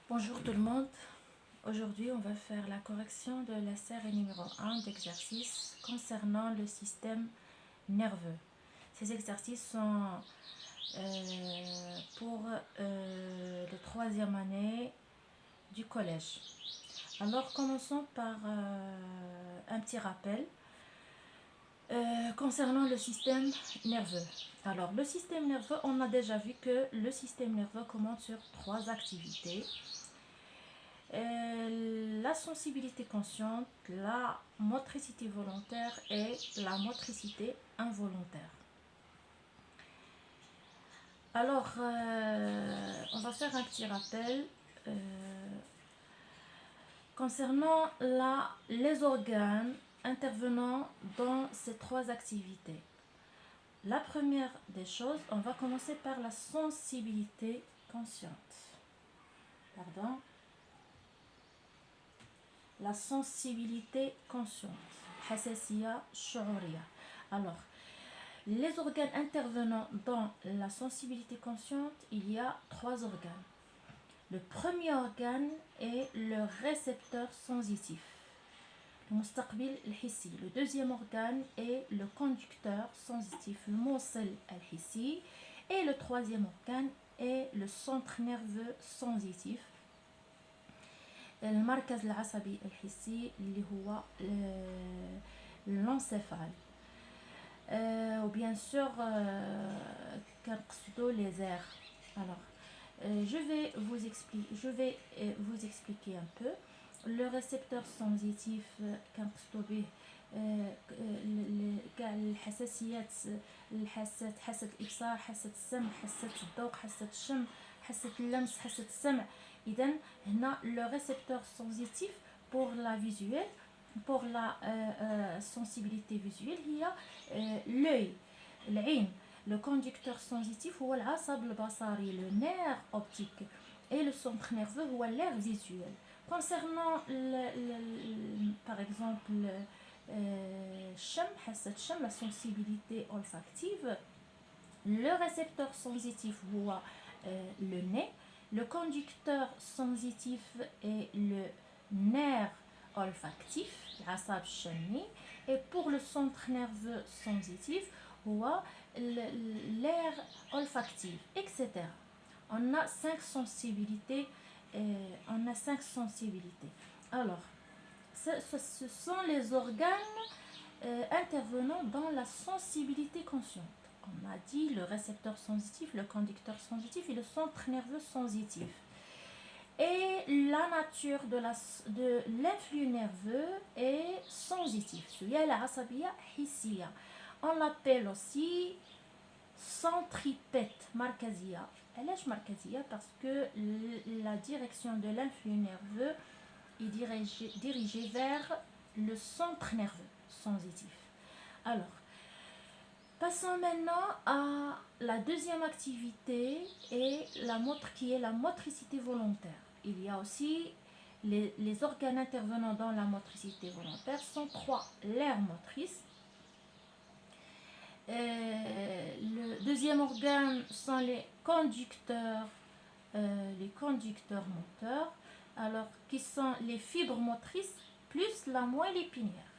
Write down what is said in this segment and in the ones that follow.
Bonjour tout le monde. Aujourd'hui, on va faire la correction de la série numéro 1 d'exercices concernant le système nerveux. Ces exercices sont pour la troisième année du collège. Alors, commençons par un petit rappel concernant le système nerveux. Alors, le système nerveux, on a déjà vu que le système nerveux commande sur trois activités. La sensibilité consciente, la motricité volontaire et la motricité involontaire. Alors, on va faire un petit rappel concernant les organes intervenant dans ces trois activités. La première des choses, on va commencer par la sensibilité consciente. Pardon. La sensibilité consciente. حساسية شعورية. Alors, les organes intervenant dans la sensibilité consciente, il y a trois organes. Le premier organe est le récepteur sensitif, le مستقبل الحسي. Le deuxième organe est le conducteur sensitif, le موصل الحسي. Et le troisième organe est le centre nerveux sensitif, المركز العصبي الحسي اللي هو l'encéphale. Ou bien sûr les airs. Alors, je vais vous expliquer un peu. Le récepteur sensitif كنقصدو الحساسيات، الحاسات، حاسة الإبصار، حاسة السمع، حاسة الذوق، حاسة الشم، حاسة اللمس، حاسة السمع. إذا هنا le récepteur sensitif pour la visuelle، pour la sensibilité visuelle هي l'œil، العين. Le conducteur sensitif هو العصب البصري، le nerf optique. Et le centre nerveux هو l'air visuel. Concernant par exemple الشم، حاسة الشم، la sensibilité olfactive، le récepteur sensitif هو le nez. Le conducteur sensitif est le nerf olfactif، العصب الشمي. Et pour le centre nerveux sensitif هو l'air olfactif, etc. On a cinq sensibilités. Alors, ce sont les organes intervenant dans la sensibilité consciente. On a dit le récepteur sensitif, le conducteur sensitif et le centre nerveux sensitif. Et la nature de l'influx nerveux est sensitif. On l'appelle aussi centripète markazia. علاش markazia? Parce que la direction de l'influx nerveux est dirigée vers le centre nerveux sensitif. Alors, passons maintenant à la deuxième activité qui est la motricité volontaire. Il y a aussi les organes intervenant dans la motricité volontaire sont trois. L'aire motrice. Le deuxième organe sont les conducteurs moteurs, alors qui sont les fibres motrices plus la moelle épinière.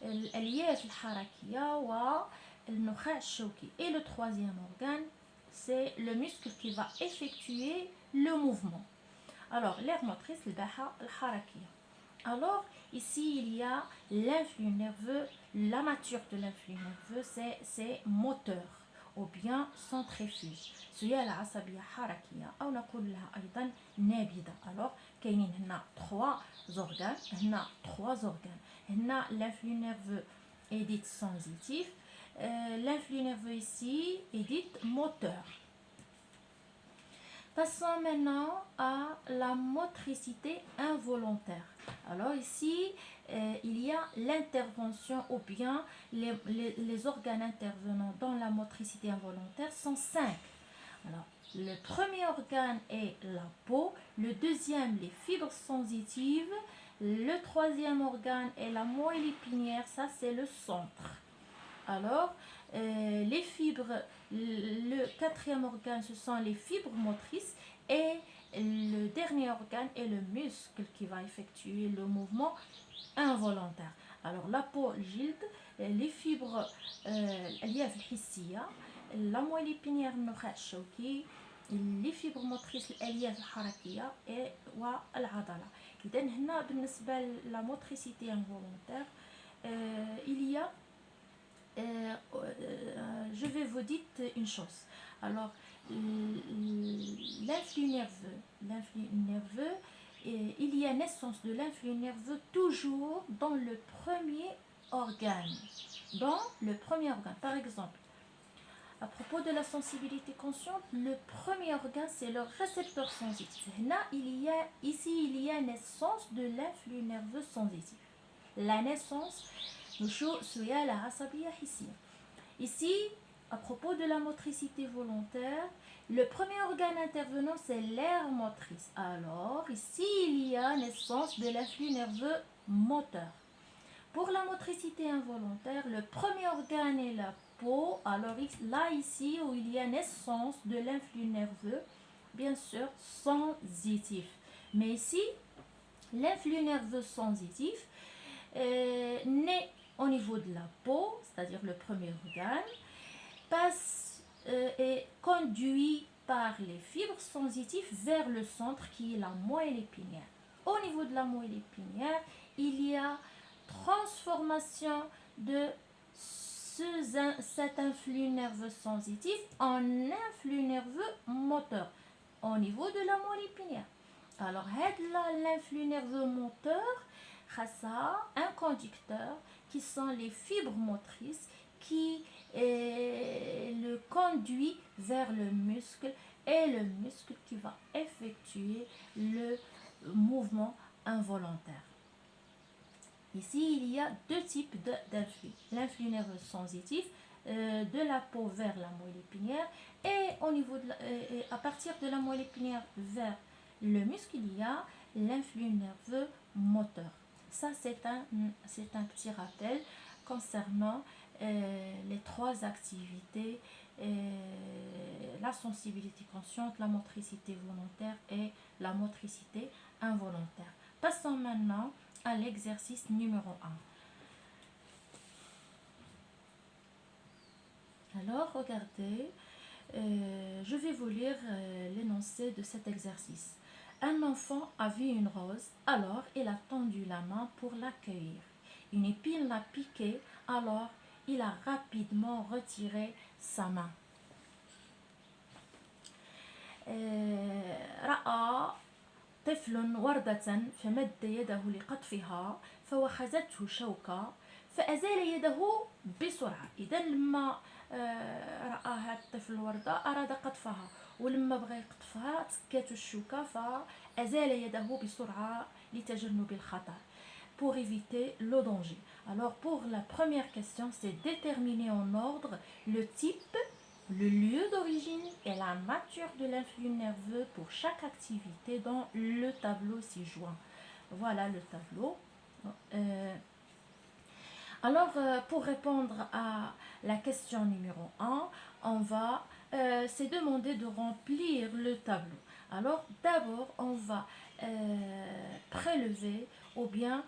الألياف الحركية والنخاع الشوكي. Et le troisième organe, c'est le muscle qui va effectuer le mouvement. Alors, l'aire motrice, الباحة الحركية. Alors, ici, il y a l'influx nerveux. La nature de l'influx nerveux, c'est moteur ou bien centrifuge. سواء العصبية حركية أو نقول لها أيضا نابضة. Alors, كاينين هنا trois organes. هنا l'influx nerveux est dit sensitif. L'influx nerveux ici est dit moteur. Passons maintenant à la motricité involontaire. Alors ici, il y a l'intervention ou bien les organes intervenant dans la motricité involontaire sont cinq. Alors, le premier organe est la peau, le deuxième les fibres sensitives, le troisième organe est la moelle épinière, ça c'est le centre. Alors, les fibres, le quatrième organe, ce sont les fibres motrices. Et le dernier organe est le muscle qui va effectuer le mouvement involontaire. Alors la peau, le جلد, les fibres الألياف الحسية, la moelle épinière النخاع الشوكي, les fibres motrices الألياف الحركية والعضلة. إذن هنا بالنسبة la motricité involontaire, il y a je vais vous dire une chose. Alors l'influx nerveux, il y a naissance de l'influx nerveux toujours dans le premier organe. Par exemple, à propos de la sensibilité consciente, le premier organe c'est le récepteur sensitif. Ici il y a naissance de l'influx nerveux sensitif. La naissance, ici, à propos de la motricité volontaire, le premier organe intervenant c'est l'aire motrice. Alors ici il y a naissance de l'influx nerveux moteur. Pour la motricité involontaire, le premier organe est la peau. Alors là ici où il y a naissance de l'influx nerveux, bien sûr sensitif. Mais ici, l'influx nerveux sensitif naît au niveau de la peau, c'est-à-dire le premier organe, passe et conduit par les fibres sensitives vers le centre qui est la moelle épinière. Au niveau de la moelle épinière, il y a transformation de cet influx nerveux sensitif en influx nerveux moteur au niveau de la moelle épinière. Alors, l'influx nerveux moteur, un conducteur qui sont les fibres motrices qui le conduit vers le muscle et le muscle qui va effectuer le mouvement involontaire. Ici, il y a deux types d'influx. L'influx nerveux sensitif de la peau vers la moelle épinière et à partir de la moelle épinière vers le muscle, il y a l'influx nerveux moteur. Ça, c'est un petit rappel concernant les trois activités, la sensibilité consciente, la motricité volontaire et la motricité involontaire. Passons maintenant à l'exercice numéro 1. Alors, regardez, je vais vous lire l'énoncé de cet exercice. Un enfant a vu une rose, alors il a tendu la main pour l'accueillir. Une épine l'a piqué, alors il a rapidement retiré sa main. رأى طفل وردة فمد يده لقطفها فوخزته شوكة فأزال يده بسرعة. إذا لما رأى هذا الطفل الوردة أراد قطفها ولما بغى يقطفها تسكات الشوكة فأزال يده بسرعة لتجنب الخطر pour éviter le danger. Alors pour la première question, c'est déterminer en ordre le type, le lieu d'origine et la nature de l'influx nerveux pour chaque activité dans le tableau ci-joint. Voilà le tableau. Alors, pour répondre à la question numéro 1, on va se demander de remplir le tableau. Alors, d'abord, on va prélever ou bien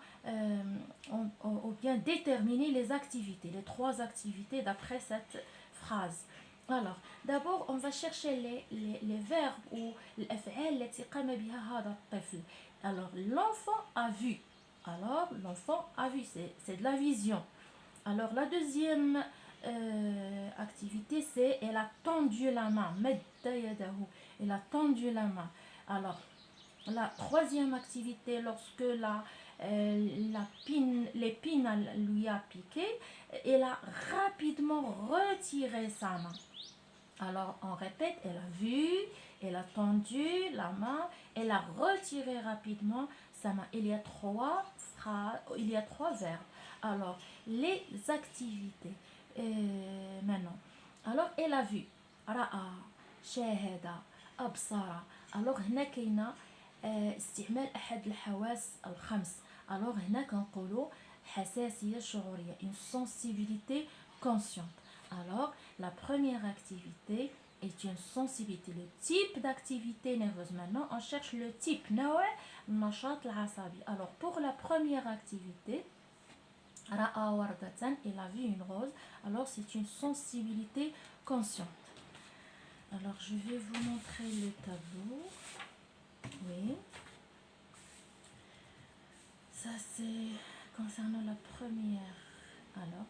déterminer les activités, les trois activités d'après cette phrase. Alors, d'abord, on va chercher les verbes ou الأفعال التي قام بها هذا الطفل. Alors, l'enfant a vu. Alors, l'enfant a vu, c'est de la vision. Alors, la deuxième activité, c'est elle a tendu la main. Elle a tendu la main. Alors, la troisième activité, lorsque l'épine lui a piqué, elle a rapidement retiré sa main. Alors, on répète, elle a vu, elle a tendu la main, elle a retiré rapidement sa main. Il y a trois verbes. Alors, les activités. Maintenant. Alors, elle a vu. رأى, شاهد, أبصر. Alors, هنا كاينة استعمال أحد الحواس الخمس. Alors, هنا كنقولوا حساسية شعورية, une sensibilité consciente. Alors, la première activité, est une sensibilité. Le type d'activité nerveuse. Maintenant, on cherche le type. نوع النشاط العصبي. Alors, pour la première activité, رأى وردة, il a vu une rose. Alors, c'est une sensibilité consciente. Alors, je vais vous montrer le tableau. Oui. Ça, c'est concernant la première. Alors,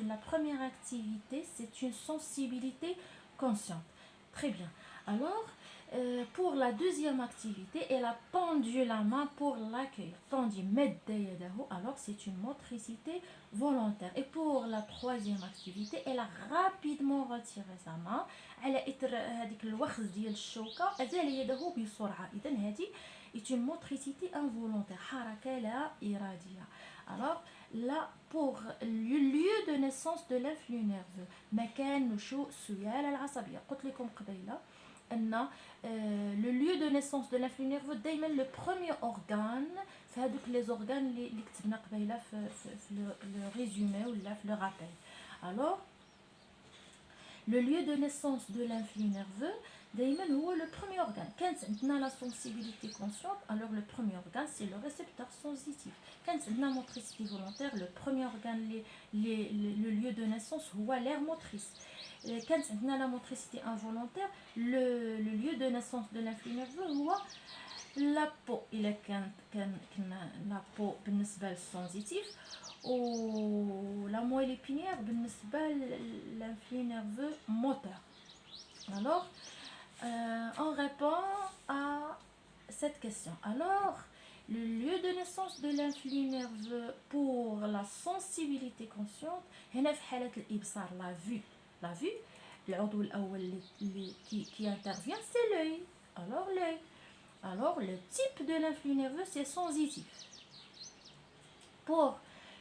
la première activité, c'est une sensibilité consciente. Très bien. Alors, pour la deuxième activité, elle a tendu la main pour l'accueillir. Tendu, alors c'est une motricité volontaire. Et pour la troisième activité, elle a rapidement retiré sa main. Elle a هذيك الوخز ديال الشوكة أزال يده بسرعة. إذن هذه est une motricité involontaire. حركة لا إرادية. Alors, là, pour le lieu de naissance de l'influx nerveux, مكان نشوء السيالة العصبية. قلت لكم قبيلة أن le lieu de naissance de l'influx nerveux دايما le premier organe في هذوك les organes اللي كتبنا قبيلة في le résumé ولا في le rappel. Alors, le lieu de naissance de l'influx nerveux دايما هو le premier organe. كانت عندنا la sensibilité consciente, alors le premier organe c'est le récepteur sensitif. كانت عندنا motricité volontaire, le premier organe le lieu de naissance هو l'aire motrice. كانت عندنا la motricité involontaire, le lieu de naissance de l'influx nerveux هو la peau. إلا كان la peau بالنسبة للسنسيتيف و la moelle épinière بالنسبة l'influx nerveux moteur. Alors, on répond à cette question. Alors, le lieu de naissance de l'influx nerveux pour la sensibilité consciente, هنا في حالة الإبصار, la vue, العضو الأول qui intervient, c'est l'œil. Alors, le type de l'influx nerveux, c'est sensitif. Pour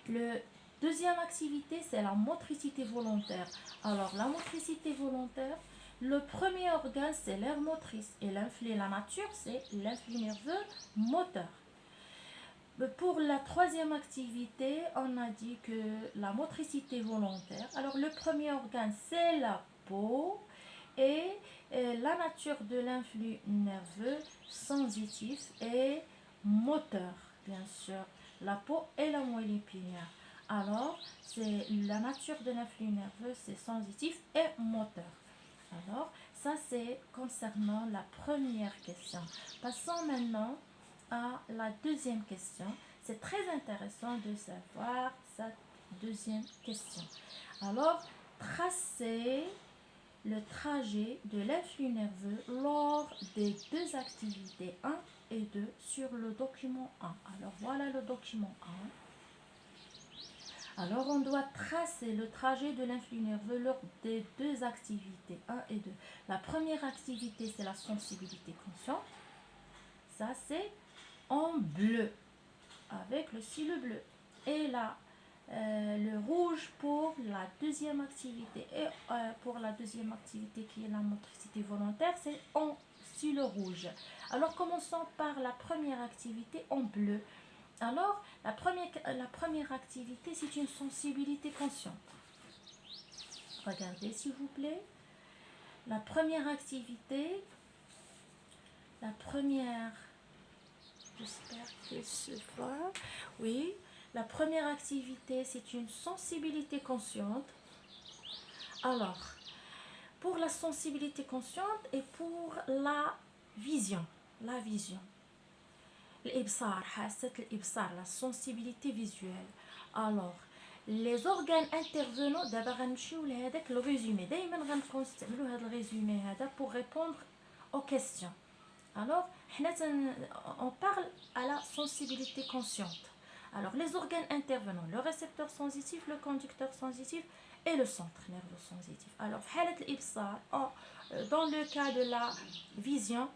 le deuxième activité, c'est la motricité volontaire. Alors, la motricité volontaire, le premier organe, c'est l'aire motrice. Et la nature, c'est l'influx nerveux moteur. Pour la troisième activité, on a dit que la motricité volontaire, alors le premier organe, c'est la peau. Et la nature de l'influx nerveux sensitif et moteur, bien sûr, la peau et la moelle épinière. Alors, c'est la nature de l'influx nerveux, c'est sensitif et moteur. Alors, ça c'est concernant la première question. Passons maintenant à la deuxième question. C'est très intéressant de savoir cette deuxième question. Alors, tracer le trajet de l'influx nerveux lors des deux activités 1 et 2 sur le document 1. Alors voilà le document 1. Alors on doit tracer le trajet de l'influx nerveux lors des deux activités 1 et 2. La première activité, c'est la sensibilité consciente. Ça c'est en bleu avec le cilo bleu. Et là, le rouge pour la deuxième activité. Et pour la deuxième activité qui est la motricité volontaire, c'est en stylo rouge. Alors commençons par la première activité en bleu. Alors la première activité, c'est une sensibilité consciente. Regardez s'il vous plaît. La première activité, j'espère que se voit. Oui. La première activité, c'est une sensibilité consciente. Alors, pour la sensibilité consciente et pour la vision. الإبصار, حاسة الإبصار, la sensibilité visuelle. Alors, les organes intervenants, d'abord غنمشيو لهذاك le résumé. دايما غنبقاو نستعملوا هذا الرésumé هذا pour répondre aux questions. Alors, on parle à la sensibilité consciente. Alors, les organes intervenants, le récepteur sensitif, le conducteur sensitif et le centre nerveux sensitif. Alors, dans le cas de la vision,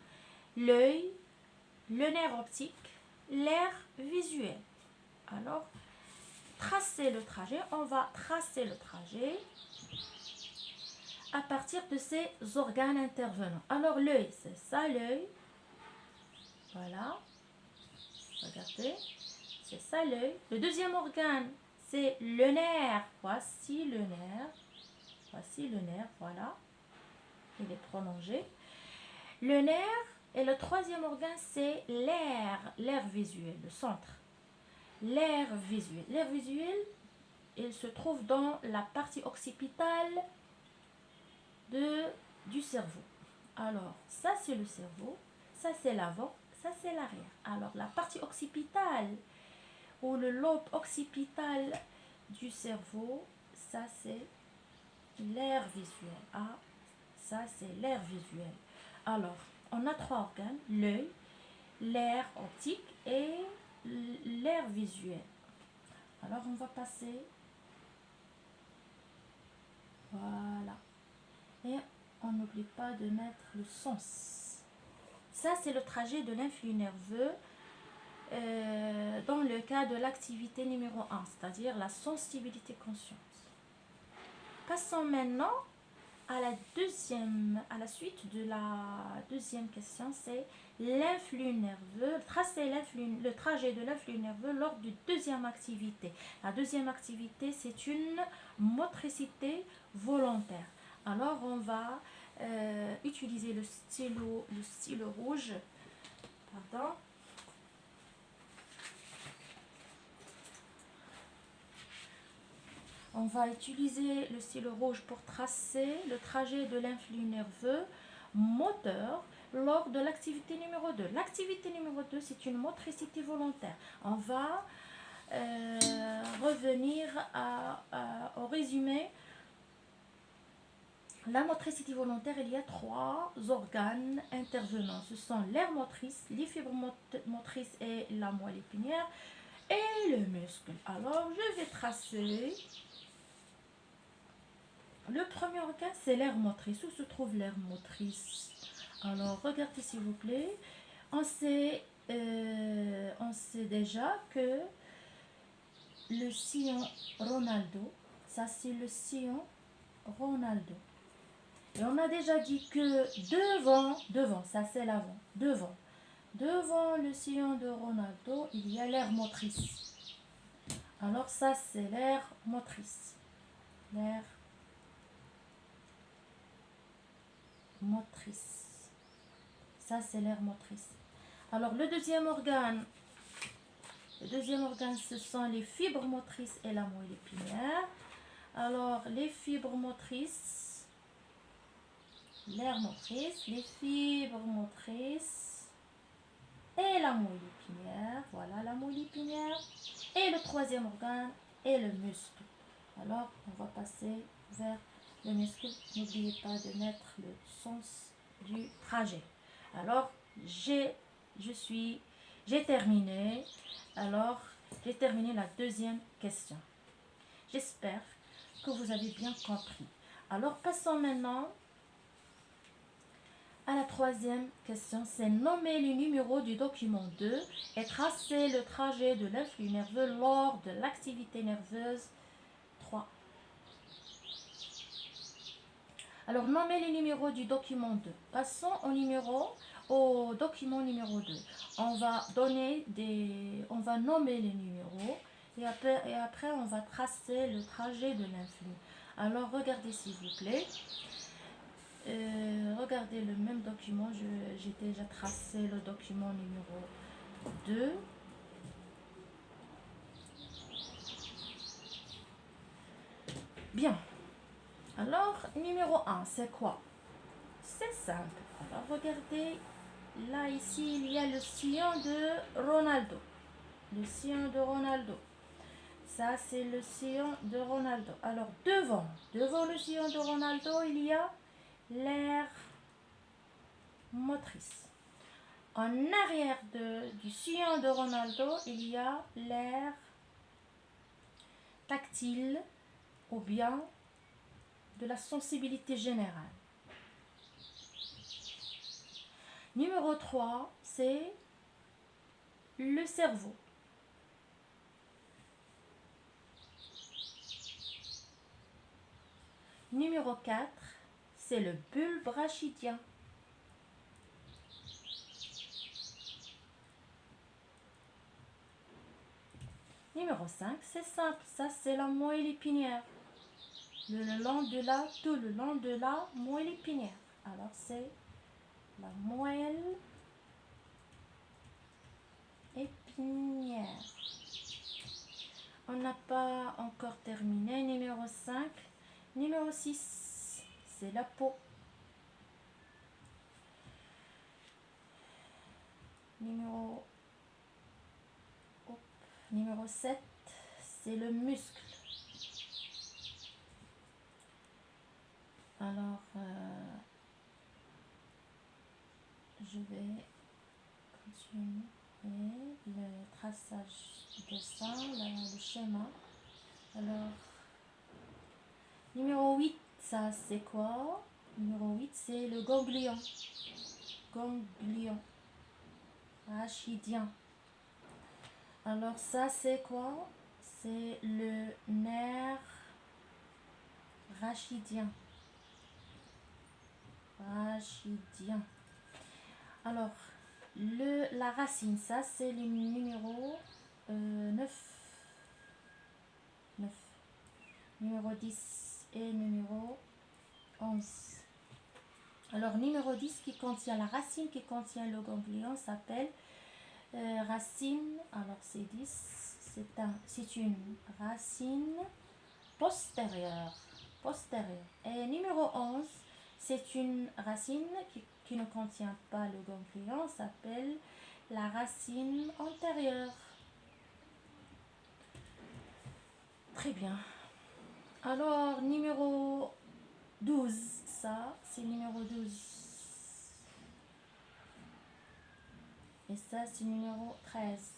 l'œil, le nerf optique, l'air visuel. Alors, tracer le trajet, on va tracer le trajet à partir de ces organes intervenants. Alors, l'œil, c'est ça l'œil. Voilà. Regardez. C'est ça l'œil. Le deuxième organe, c'est le nerf. Voici le nerf, voilà. il est prolongé. Le nerf et le troisième organe, c'est l'air visuel, le centre. L'air visuel, il se trouve dans la partie occipitale du cerveau. Alors, ça c'est le cerveau, ça c'est l'avant, ça c'est l'arrière. Alors, la partie occipitale ou le lobe occipital du cerveau, ça c'est l'air visuel. Ah, ça c'est l'air visuel. Alors, on a trois organes, l'œil, l'air optique et l'air visuel. Alors, on va passer. Voilà. Et on n'oublie pas de mettre le sens. Ça, c'est le trajet de l'influx nerveux dans le cas de l'activité numéro 1, c'est-à-dire la sensibilité consciente. Passons maintenant à la suite de la deuxième question, c'est l'influx nerveux, tracer le trajet de l'influx nerveux lors de deuxième activité. La deuxième activité, c'est une motricité volontaire. Alors, on va utiliser le stylo rouge. Pardon. On va utiliser le stylo rouge pour tracer le trajet de l'influx nerveux moteur lors de l'activité numéro 2. L'activité numéro 2, c'est une motricité volontaire. On va revenir au résumé. La motricité volontaire, il y a trois organes intervenants. Ce sont l'aire motrice, les fibres motrices et la moelle épinière et le muscle. Alors, je vais tracer. Le premier organe, c'est l'aire motrice. Où se trouve l'aire motrice? Alors, regardez s'il vous plaît. On sait déjà que le sillon Ronaldo, ça c'est le sillon Ronaldo. Et on a déjà dit que devant, ça c'est l'avant, devant le sillon de Ronaldo, il y a l'aire motrice. Alors ça c'est l'aire motrice. L'aire motrice. Ça c'est l'aire motrice. Alors le deuxième organe, ce sont les fibres motrices et la moelle épinière. Alors les fibres motrices, l'aire motrice, les fibres motrices et la moelle épinière. Voilà la moelle épinière. Et le troisième organe est le muscle. Alors on va passer vers le muscle. N'oubliez pas de mettre le sens du trajet. Alors j'ai terminé. Alors j'ai terminé la deuxième question. J'espère que vous avez bien compris. Alors passons maintenant à la troisième question, c'est nommer les numéros du document 2 et tracer le trajet de l'influx nerveux lors de l'activité nerveuse 3. Alors, nommer les numéros du document 2. Passons au document numéro 2. On va nommer les numéros et après on va tracer le trajet de l'influx. Alors, regardez s'il vous plaît. Regardez le même document, j'ai déjà tracé le document numéro 2. Bien. Alors, numéro 1, c'est quoi? C'est simple. Alors, regardez, là, ici, il y a le sillon de Ronaldo. Le sillon de Ronaldo. Ça, c'est le sillon de Ronaldo. Alors, devant le sillon de Ronaldo, il y a l'aire motrice. En arrière du sillon de Ronaldo, il y a l'aire tactile ou bien de la sensibilité générale. Numéro 3, c'est le cerveau. Numéro 4, c'est le bulbe rachidien. Numéro 5, c'est simple, ça c'est la moelle épinière. Tout le long de la moelle épinière. Alors c'est la moelle épinière. On n'a pas encore terminé. Numéro 5. Numéro 6, c'est la peau. Numéro 7, c'est le muscle. Alors, je vais continuer le traçage de ça, le schéma. Alors, numéro 8, ça c'est quoi? Numéro 8, c'est le ganglion. Ganglion. Rachidien. Alors ça c'est quoi? C'est le nerf rachidien. Rachidien. Alors, la racine, ça c'est le numéro 9. Numéro 10 et numéro 11. Alors, numéro 10 qui contient la racine, qui contient le ganglion, s'appelle racine. Alors, c'est 10. C'est une racine postérieure. Et numéro 11, c'est une racine qui ne contient pas le ganglion, s'appelle la racine antérieure. Très bien. Alors, numéro 12, ça, c'est numéro 12. Et ça, c'est numéro 13.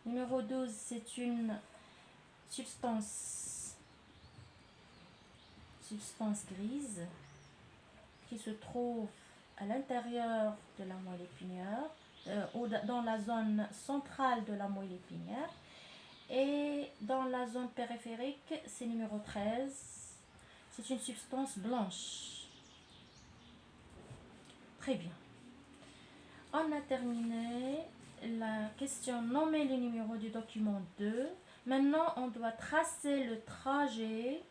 Numéro 12, c'est une substance grise qui se trouve à l'intérieur de la moelle épinière, ou dans la zone centrale de la moelle épinière. Et dans la zone périphérique, c'est numéro 13. C'est une substance blanche. Très bien. On a terminé la question nommer le numéro du document 2. Maintenant, on doit tracer le trajet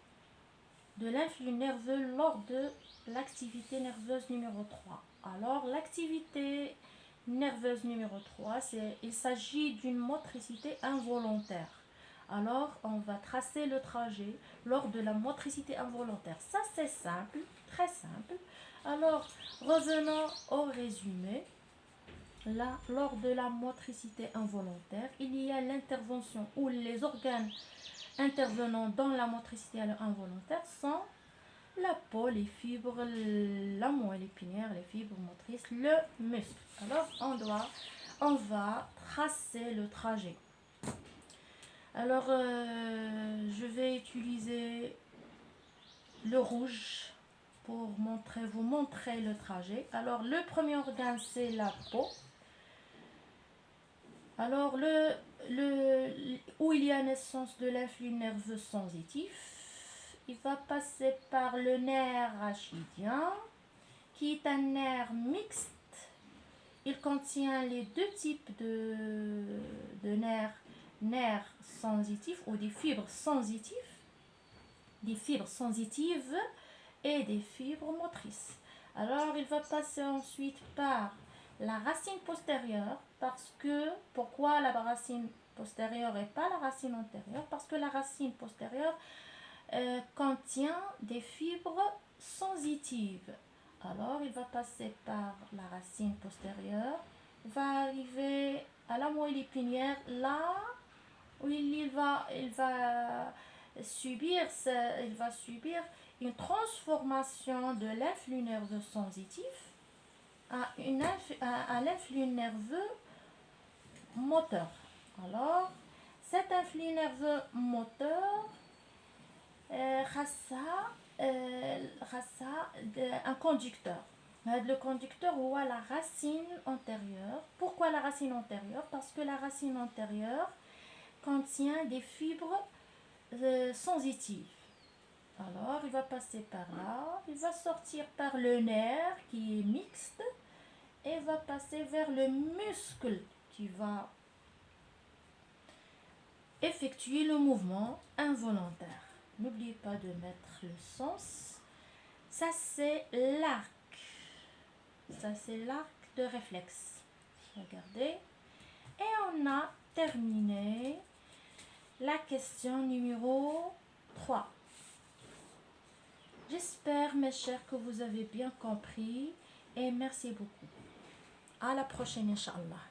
de l'influx nerveux lors de l'activité nerveuse numéro 3. Alors, l'activité nerveuse numéro 3, il s'agit d'une motricité involontaire. Alors, on va tracer le trajet lors de la motricité involontaire. Ça, c'est simple, très simple. Alors, revenons au résumé. Là, lors de la motricité involontaire, il y a l'intervention où les organes intervenant dans la motricité involontaire sont la peau, les fibres, la moelle épinière, les fibres motrices, le muscle. Alors, on va tracer le trajet. Alors, je vais utiliser le rouge pour vous montrer le trajet. Alors, le premier organe, c'est la peau. Alors, où il y a naissance de l'influx nerveux sensitif, il va passer par le nerf rachidien, qui est un nerf mixte. Il contient les deux types de nerfs sensitifs ou des fibres sensitives et des fibres motrices. Alors, il va passer ensuite par la racine postérieure, pourquoi la racine postérieure et pas la racine antérieure? Parce que la racine postérieure contient des fibres sensitives. Alors, il va passer par la racine postérieure, va arriver à la moelle épinière, là où il va subir une transformation de l'influx nerveux sensitif à l'influx nerveux moteur. Alors, cet influx nerveux moteur un conducteur. Le conducteur ou la racine antérieure. Pourquoi la racine antérieure? Parce que la racine antérieure contient des fibres sensitives. Alors, il va passer par là, il va sortir par le nerf qui est mixte et va passer vers le muscle qui va effectuer le mouvement involontaire. N'oubliez pas de mettre le sens. Ça, c'est l'arc. Ça, c'est l'arc de réflexe. Regardez. Et on a terminé la question numéro 3. J'espère, mes chers, que vous avez bien compris et merci beaucoup. À la prochaine, Inch'Allah.